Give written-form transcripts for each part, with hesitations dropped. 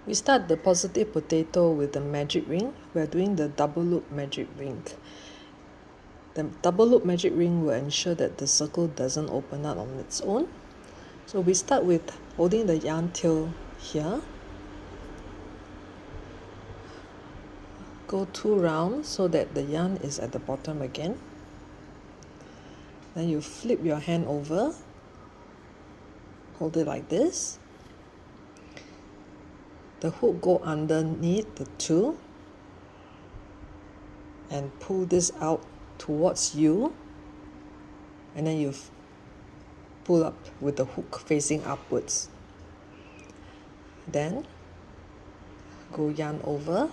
We start the positive potato with the magic ring. We are doing the double loop magic ring. The double loop magic ring will ensure that the circle doesn't open up on its own. So we start with holding the yarn tail here. Go 2 rounds so that the yarn is at the bottom again. Then you flip your hand over, hold it like this. The hook go underneath the 2 and pull this out towards you, and then you pull up with the hook facing upwards. Then go yarn over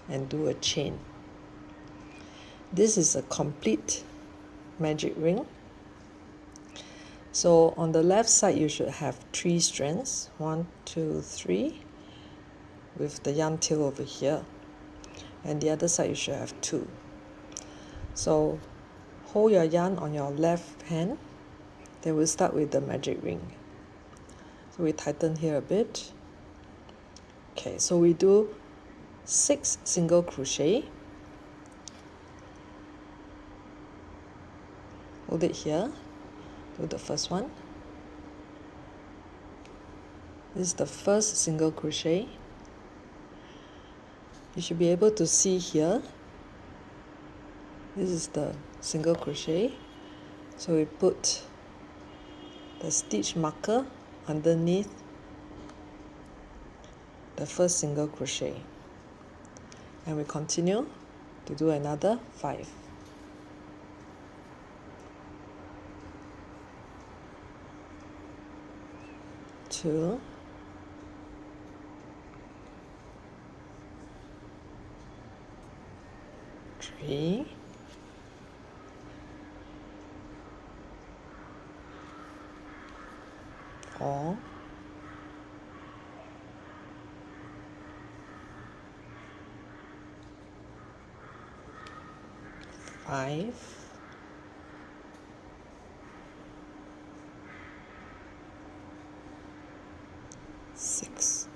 and do a chain. This is a complete magic ring. So on the left side you should have 3 strands, 1, 2, 3, with the yarn tail over here, and the other side you should have 2. So hold your yarn on your left hand, then we'll start with the magic ring. So we tighten here a bit. Okay, so we do 6 single crochet. Hold it here, do the first one. This is the first single crochet. You should be able to see here. This is the single crochet. So we put the stitch marker underneath the first single crochet. And we continue to do another 5. Two, 3, 4, 5, 6.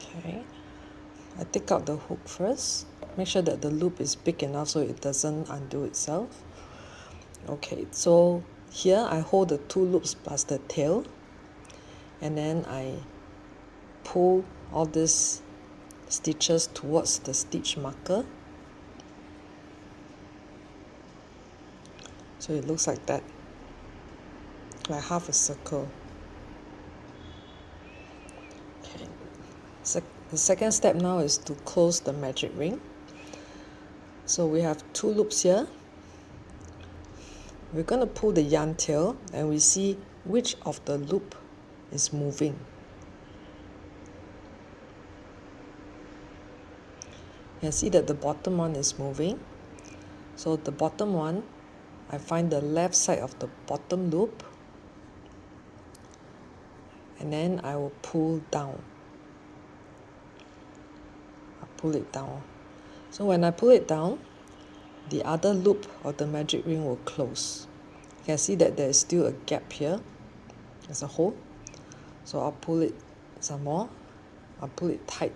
Okay, I take out the hook first. Make sure that the loop is big enough so it doesn't undo itself. Okay, so here I hold the 2 loops plus the tail, and then I pull all these stitches towards the stitch marker. So it looks like that, like half a circle. Okay. The second step now is to close the magic ring. So we have 2 loops here. We're going to pull the yarn tail and we see which of the loop is moving. You can see that the bottom one is moving. So the bottom one, I find the left side of the bottom loop, and then I will pull down. I pull it down. So when I pull it down, the other loop of the magic ring will close. You can see that there is still a gap here. There's a hole. So I'll pull it some more. I'll pull it tight.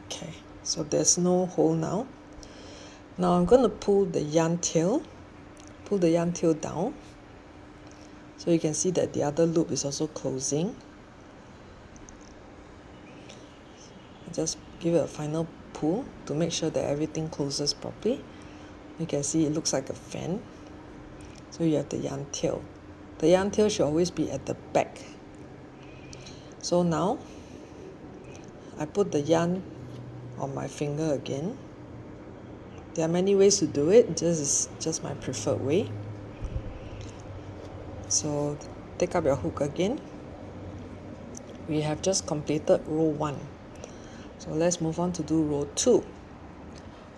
Okay, so there's no hole now. Now I'm going to pull the yarn tail down. So you can see that the other loop is also closing. Just give it a final pull to make sure that everything closes properly. You can see it looks like a fan. So you have the yarn tail. The yarn tail should always be at the back. So now I put the yarn on my finger again. There are many ways to do it. This is just my preferred way. So take up your hook again. We have just completed row 1. So let's move on to do row 2.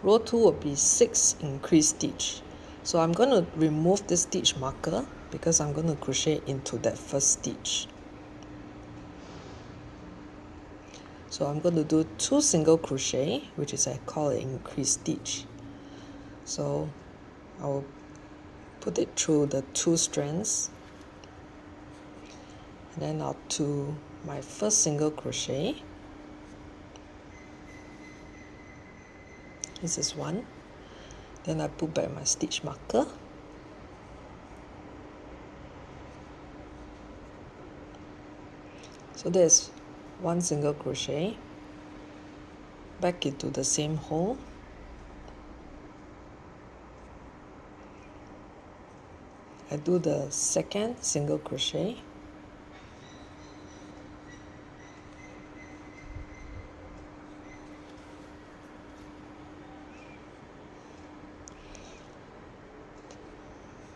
Row 2 will be 6 increased stitch. So I'm going to remove the stitch marker because I'm going to crochet into that first stitch. So I'm going to do 2 single crochet, which is I call it increase stitch. So I'll put it through the 2 strands, and then I'll do my first single crochet. This is 1. Then I put back my stitch marker. So there's 1 single crochet, back into the same hole, I do the second single crochet,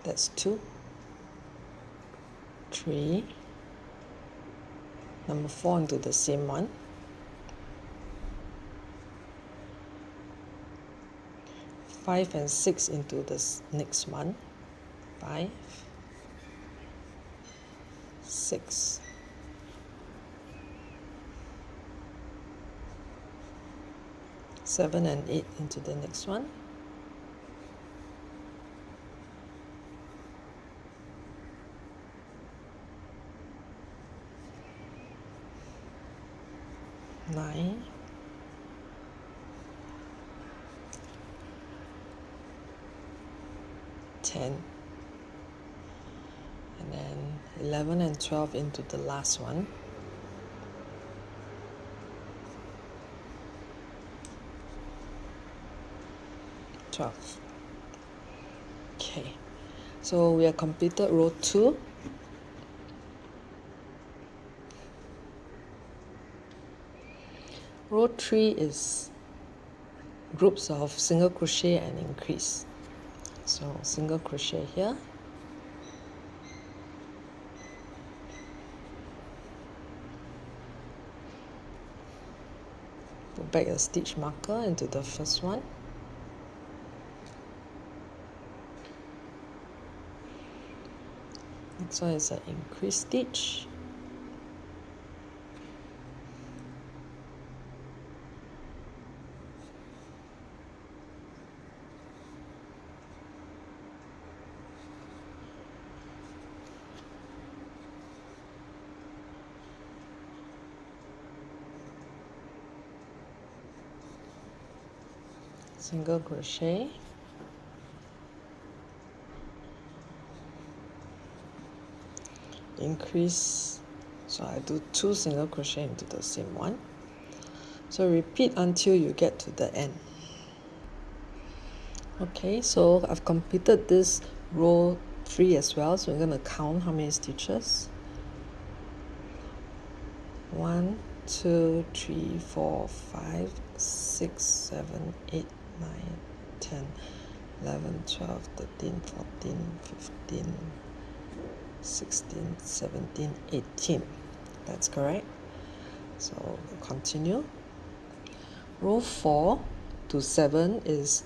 that's 2, 3, number 4 into the same one, 5 and 6 into the next one, 5, 6, 7 and 8 into the next one, 9, 10, and then 11 and 12 into the last one, 12. Okay, so we have completed row 2. Row 3 is groups of single crochet and increase. So single crochet here, put back a stitch marker into the first one, next one is an increase stitch, single crochet, increase, so I do 2 single crochet into the same one. So repeat until you get to the end. Okay, so I've completed this row 3 as well, so we're going to count how many stitches. 1, 2, 3, 4, 5, 6, 7, 8, 9, 10, 11, 12, 13, 14, 15, 16, 17, 18. That's correct. So continue. Row 4 to 7 is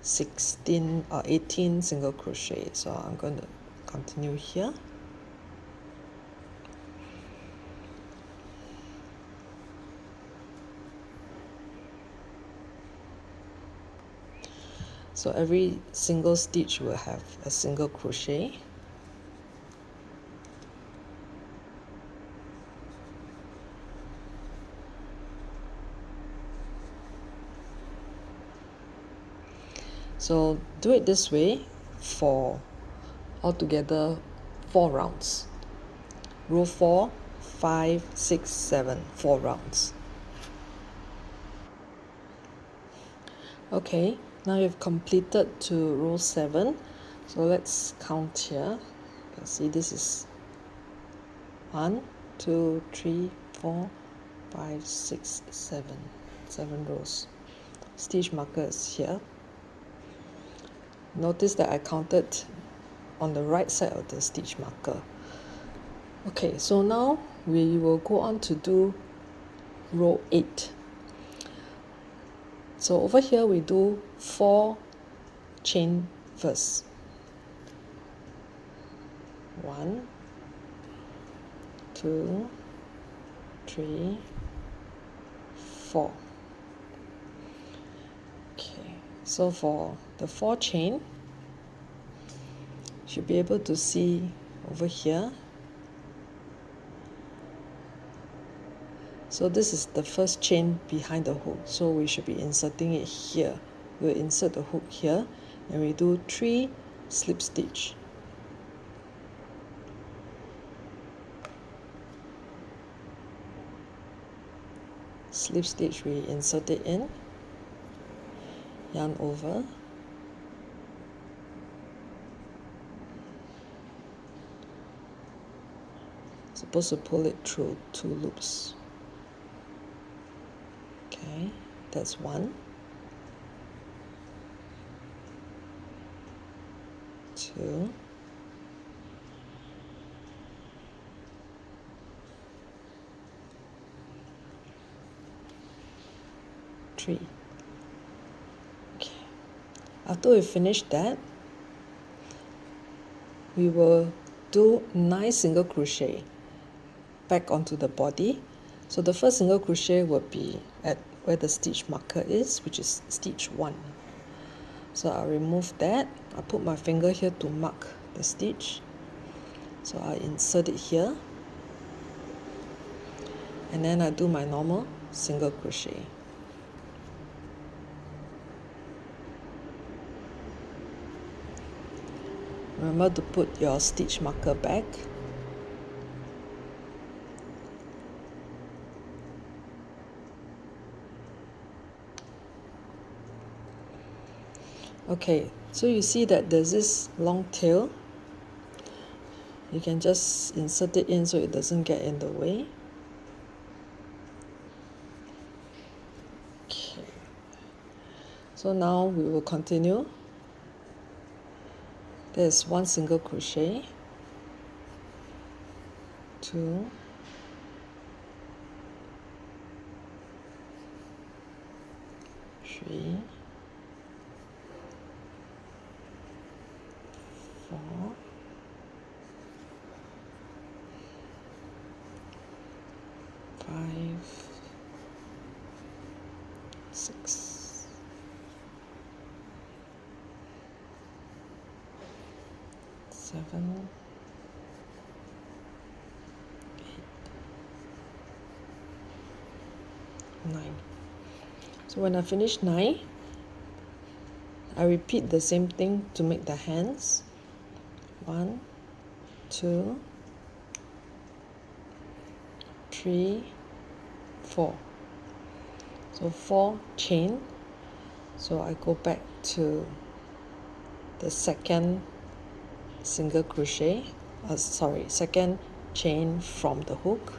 16 or 18 single crochet. So I'm going to continue here. So every single stitch will have a single crochet. So do it this way for altogether 4 rounds. Row 4, 5, 6, 7, 4 rounds. Okay, now you've completed to row 7. So let's count here. You can see this is 1, 2, 3, 4, 5, 6, 7 rows. Stitch marker is here. Notice that I counted on the right side of the stitch marker. Okay, so now we will go on to do row 8. So over here we do 4 chain first. 1, 2, 3, 4. Okay, so for the 4 chain, you should be able to see over here. So this is the first chain behind the hook, so we should be inserting it here. We'll insert the hook here and we do 3 slip stitch. Slip stitch, we insert it in, yarn over, supposed to pull it through 2 loops. Okay, that's 1, 2, 3. Okay, after we finish that, we will do 9 single crochet back onto the body. So the first single crochet will be at where the stitch marker is, which is stitch 1. So I'll remove that. I'll put my finger here to mark the stitch. So I'll insert it here. And then I do my normal single crochet. Remember to put your stitch marker back. Okay, so you see that there's this long tail. You can just insert it in so it doesn't get in the way. Okay. So now we will continue. There's 1 single crochet, 2, 3, 4, 5, 6, 7, 8, 9. So when I finish 9, I repeat the same thing to make the hands. 1, 2, 3, 4. So 4 chain. So I go back to the second single crochet, second chain from the hook,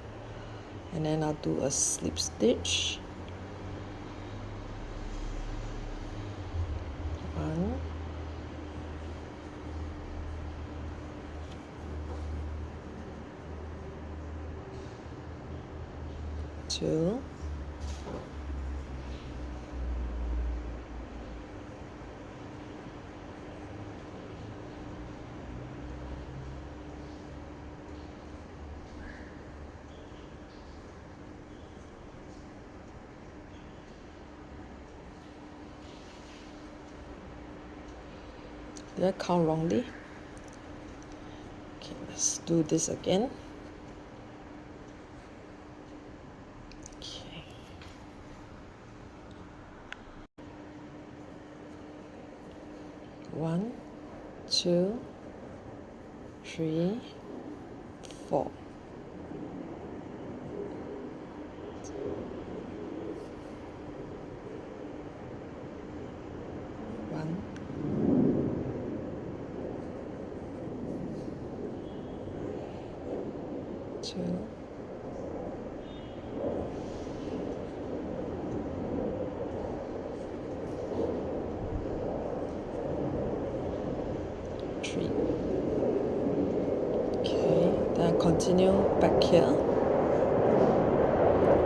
and then I'll do a slip stitch. 1, 2, 'Did I count wrongly? Okay, let's do this again. Okay. 1, 2, 3, 4. 1, 2, 3. Okay, then I continue back here.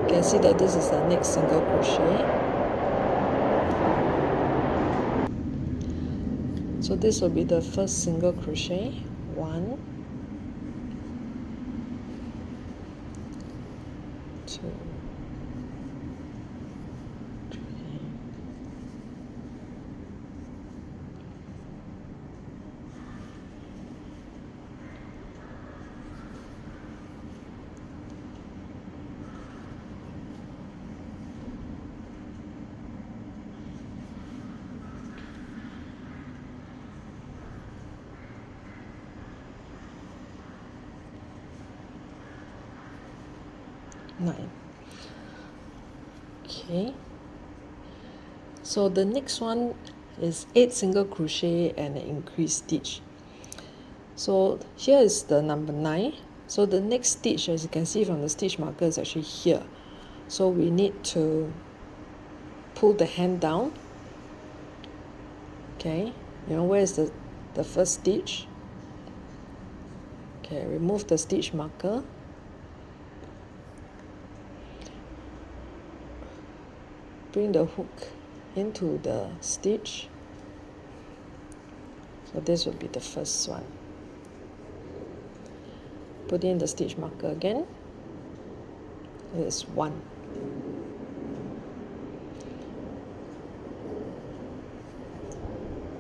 You can see that this is the next single crochet. So this will be the first single crochet. 1, 2, 3, 9. Okay, so the next one is 8 single crochet and an increased stitch. So here is the number 9. So the next stitch, as you can see from the stitch marker, is actually here. So we need to pull the hand down. Okay, where is the first stitch? Okay, remove the stitch marker. Bring the hook into the stitch. So this will be the first one. Put in the stitch marker again. It's 1.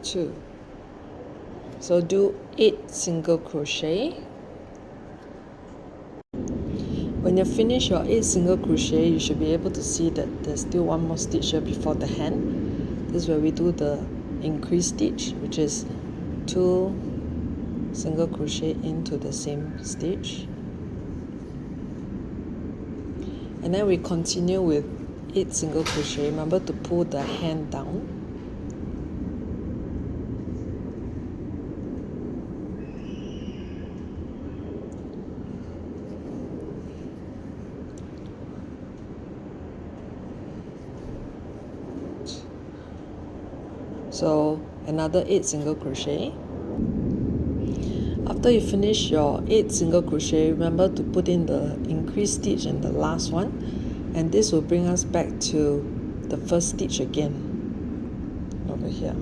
2. So do 8 single crochet. When you finish your 8 single crochet, you should be able to see that there's still one more stitch here before the hand. This is where we do the increased stitch, which is 2 single crochet into the same stitch. And then we continue with 8 single crochet. Remember to pull the hand down. So another 8 single crochet. After you finish your 8 single crochet, remember to put in the increased stitch in the last one, and this will bring us back to the first stitch again over here.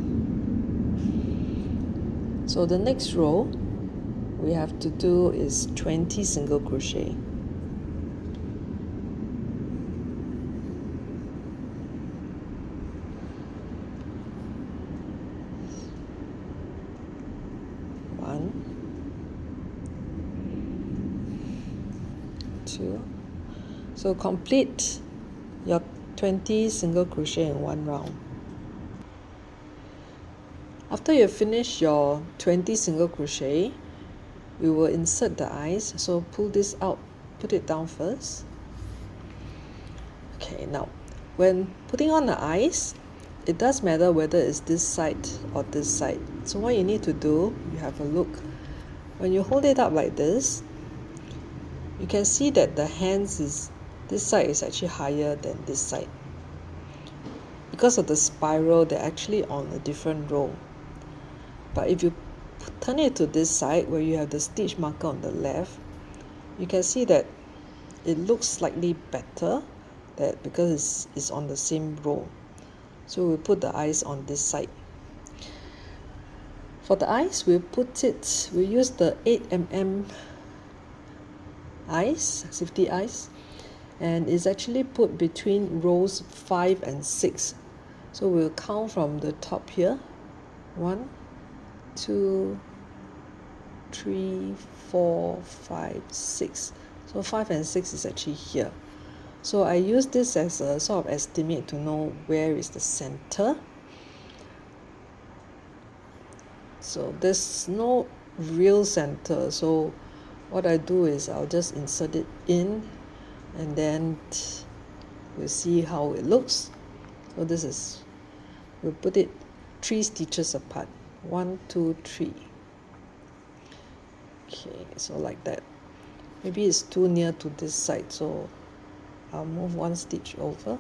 So the next row we have to do is 20 single crochet. So complete your 20 single crochet in one round. After you finish your 20 single crochet, we will insert the eyes. So pull this out, put it down first. Okay, now when putting on the eyes, it does matter whether it's this side or this side. So what you need to do, you have a look. When you hold it up like this, you can see that the hands this side is actually higher than this side. Because of the spiral, they're actually on a different row. But if you turn it to this side where you have the stitch marker on the left, you can see that it looks slightly better because it's on the same row. So we put the eyes on this side. For the eyes, we use the 8mm eyes, safety eyes, and it's actually put between rows 5 and 6. So we'll count from the top here. 1, 2, 3, 4, 5, 6. So 5 and 6 is actually here. So I use this as a sort of estimate to know where is the center. So there's no real center. So what I do is I'll just insert it in, and then we'll see how it looks. So we'll put it 3 stitches apart. 1, 2, 3. Okay, so like that. Maybe it's too near to this side, so I'll move 1 stitch over,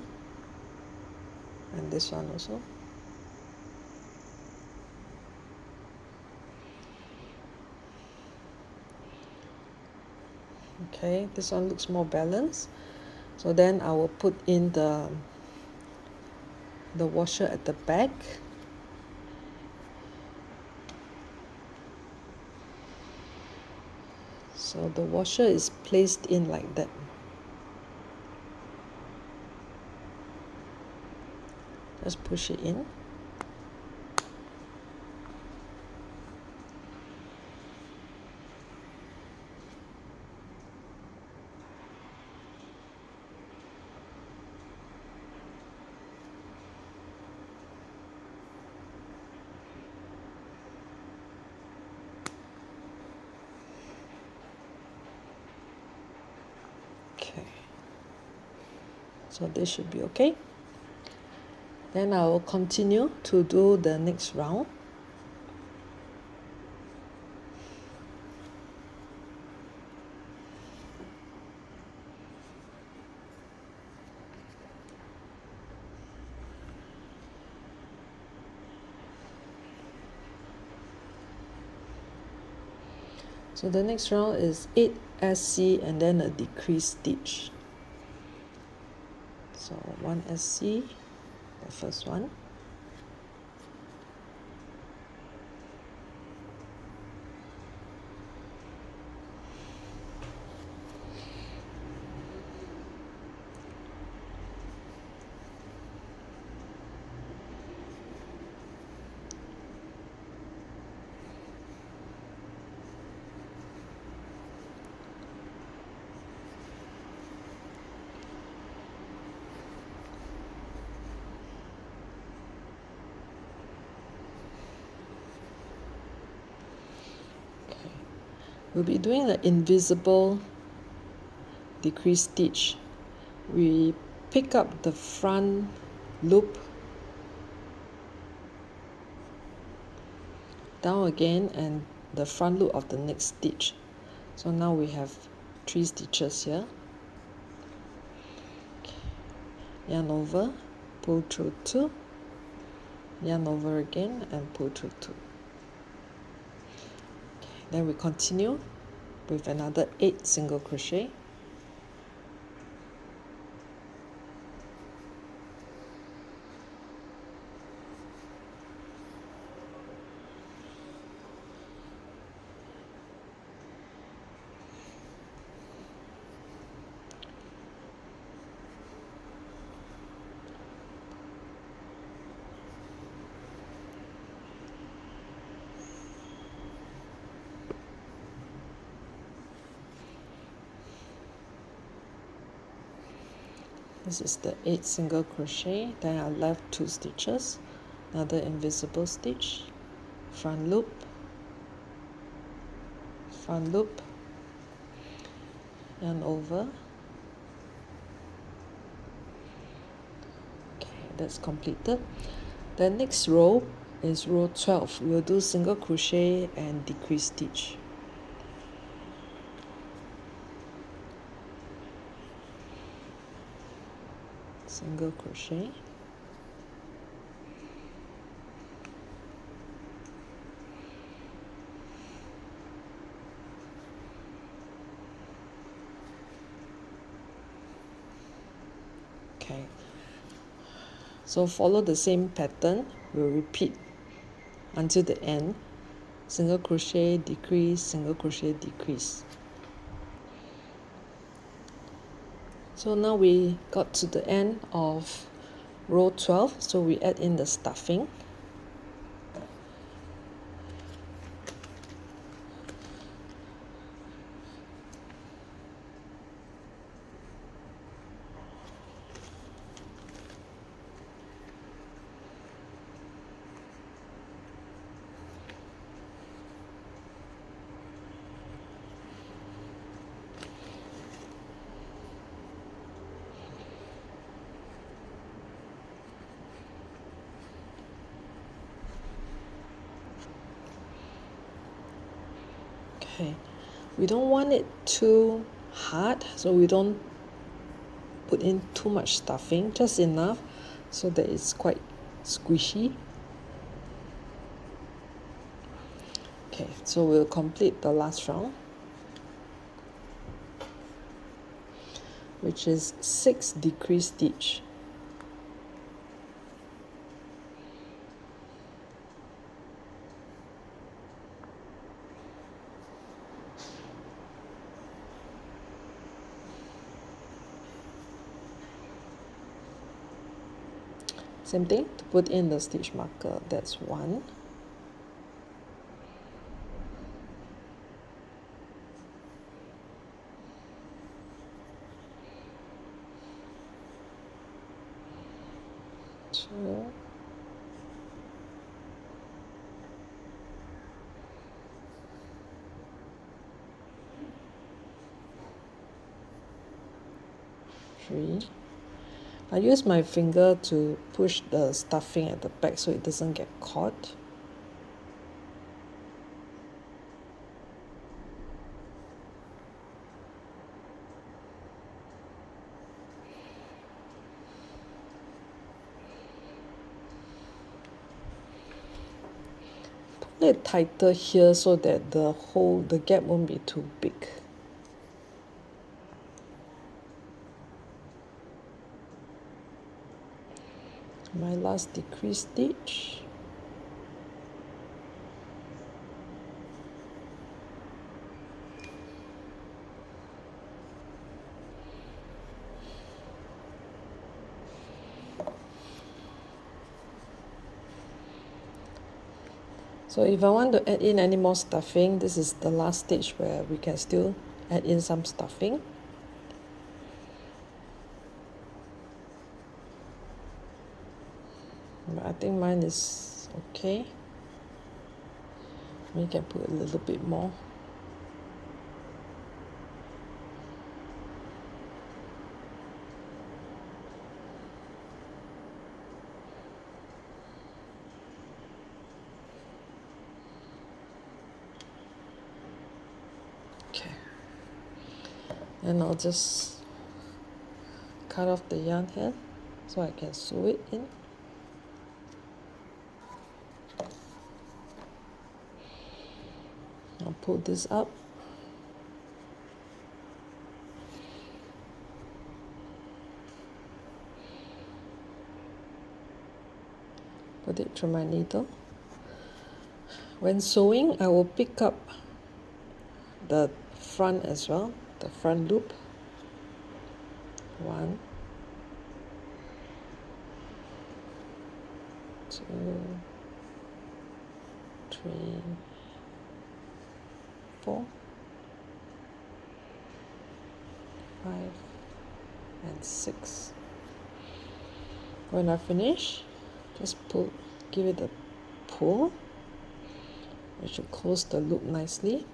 and this one also. Okay, this one looks more balanced. So then I will put in the washer at the back. So the washer is placed in like that. just push it in. Okay, so this should be okay. Then I will continue to do the next round. So the next round is 8 SC and then a decrease stitch. So 1 SC, the first one. We'll be doing the invisible decrease stitch. We pick up the front loop down again and the front loop of the next stitch. So now we have 3 stitches here. Yarn over, pull through 2, yarn over again and pull through 2. Then we continue with another 8 single crochet. This is the 8 single crochet, then I left 2 stitches, another invisible stitch, front loop, yarn over. Okay, that's completed. The next row is row 12. We'll do single crochet and decrease stitch. Single crochet, okay, so follow the same pattern. We'll repeat until the end. Single crochet, decrease, single crochet, decrease. So now we got to the end of row 12, so we add in the stuffing. Okay, we don't want it too hard, so we don't put in too much stuffing, just enough so that it's quite squishy. Okay, so we'll complete the last round, which is 6 decrease stitch. Same thing, to put in the stitch marker, that's 1. Two. 3. I use my finger to push the stuffing at the back so it doesn't get caught. Pull it tighter here so that the gap won't be too big. My last decrease stitch. So if I want to add in any more stuffing, this is the last stage where we can still add in some stuffing. But I think mine is okay. We can put a little bit more. Okay. And I'll just cut off the yarn here so I can sew it in. I'll pull this up. Put it through my needle. When sewing, I will pick up the front as well, the front loop. 1, 2, 3, 4, 5, and 6. When I finish, just give it a pull. It should close the loop nicely.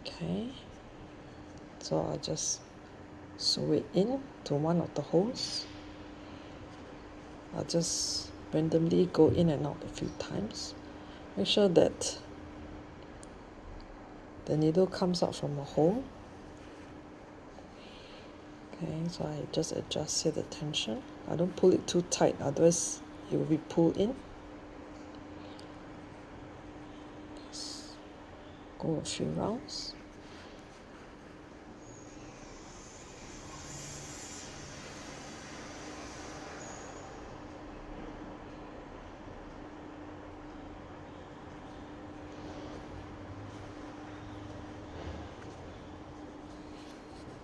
Okay, so I'll just sew it in to one of the holes. I'll just randomly go in and out a few times. Make sure that the needle comes out from a hole. Okay, so I just adjust here the tension. I don't pull it too tight, otherwise it will be pulled in. Just go a few rounds.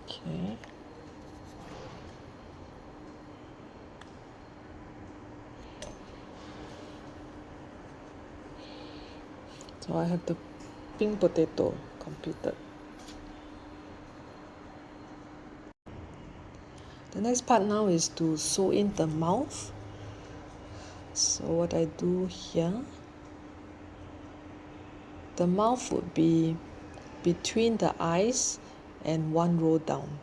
Okay. So I have the pink potato completed. The next part now is to sew in the mouth. So what I do here, the mouth would be between the eyes and one row down.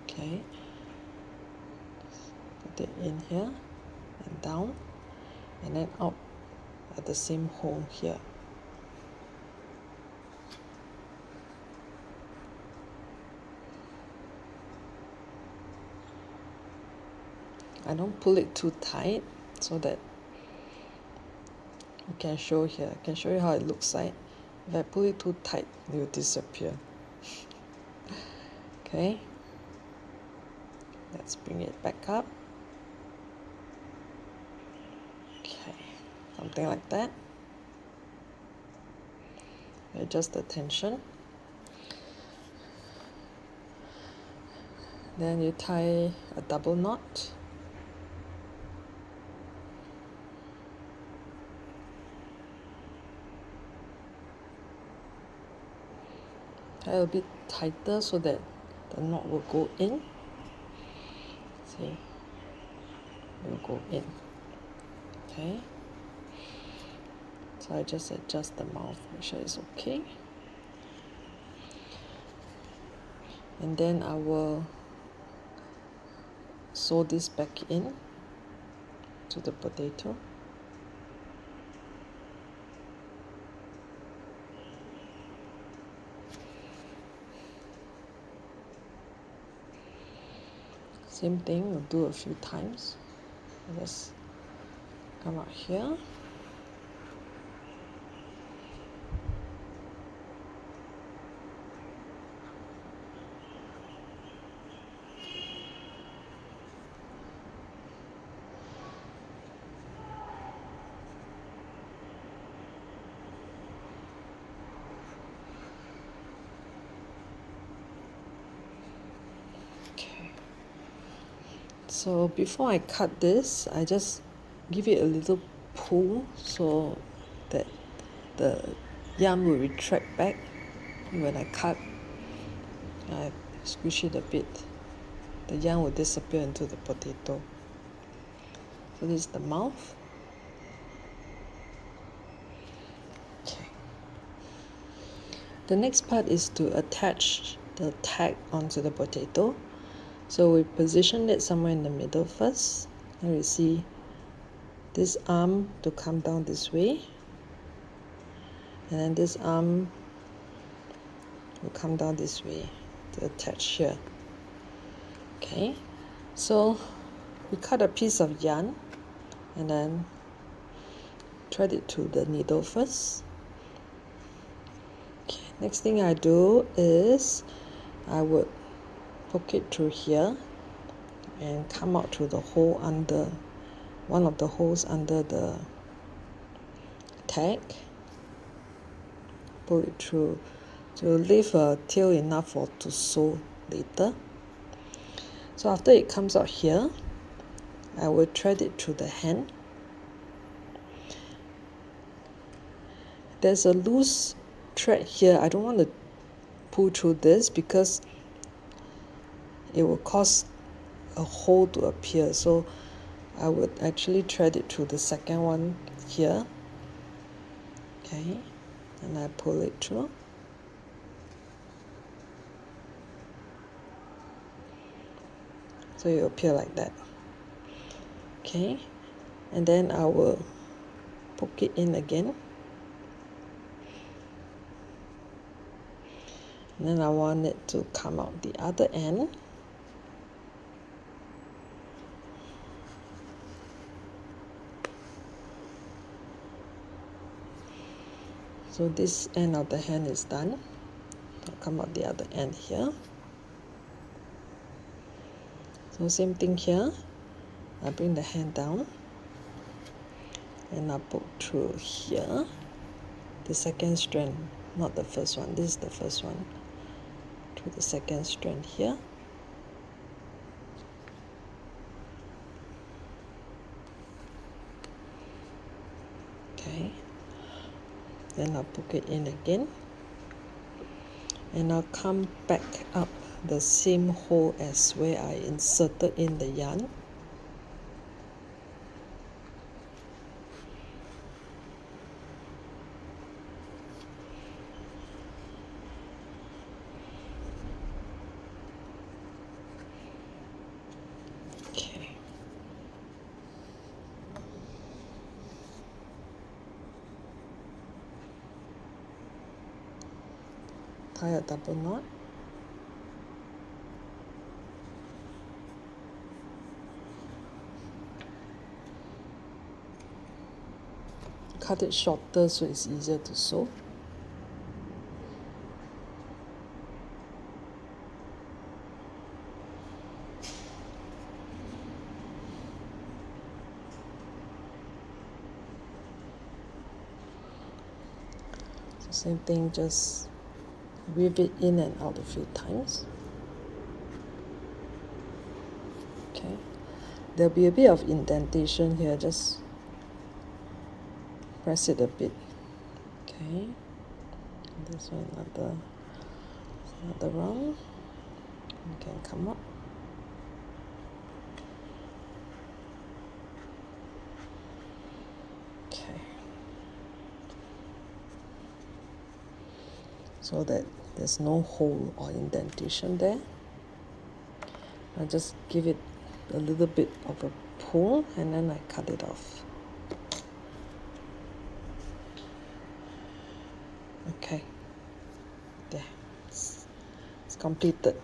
Okay, put it in here and down, and then out at the same hole here. I don't pull it too tight so that you can show here. I can show you how it looks like. If I pull it too tight, it will disappear. Okay, let's bring it back up. Okay, something like that. Adjust the tension. Then you tie a double knot. Tie a bit tighter so that the knot will go in. See, it will go in. Okay. So I just adjust the mouth, make sure it's okay. And then I will sew this back in to the potato. Same thing, we'll do a few times. Just come out here. So before I cut this, I just give it a little pull so that the yarn will retract back. When I cut, I squish it a bit. The yarn will disappear into the potato. So this is the mouth. Okay. The next part is to attach the tag onto the potato. So we position it somewhere in the middle first. And we see this arm to come down this way. And then this arm will come down this way to attach here. Okay, so we cut a piece of yarn and then thread it to the needle first. Okay, next thing I do is I would poke it through here and come out through the hole under one of the holes under the tag. Pull it through to leave a tail enough for to sew later. So after it comes out here, I will thread it through the hand. There's a loose thread here. I don't want to pull through this because it will cause a hole to appear. So I would actually thread it through the second one here. Okay, and I pull it through. So it will appear like that. Okay, and then I will poke it in again. And then I want it to come out the other end. So this end of the hand is done. I'll come out the other end here. So same thing here. I bring the hand down and I poke through here. The second strand, not the first one. This is the first one. Through the second strand here. Okay. Then I'll poke it in again. And I'll come back up the same hole as where I inserted in the yarn. Okay. Tie a double knot. Cut it shorter so it's easier to sew. Same thing, just weave it in and out a few times. Okay, there'll be a bit of indentation here, just press it a bit. Okay, this one another round. You can come up. Okay, so that there's no hole or indentation there. I just give it a little bit of a pull and then I cut it off. Okay, there, it's completed.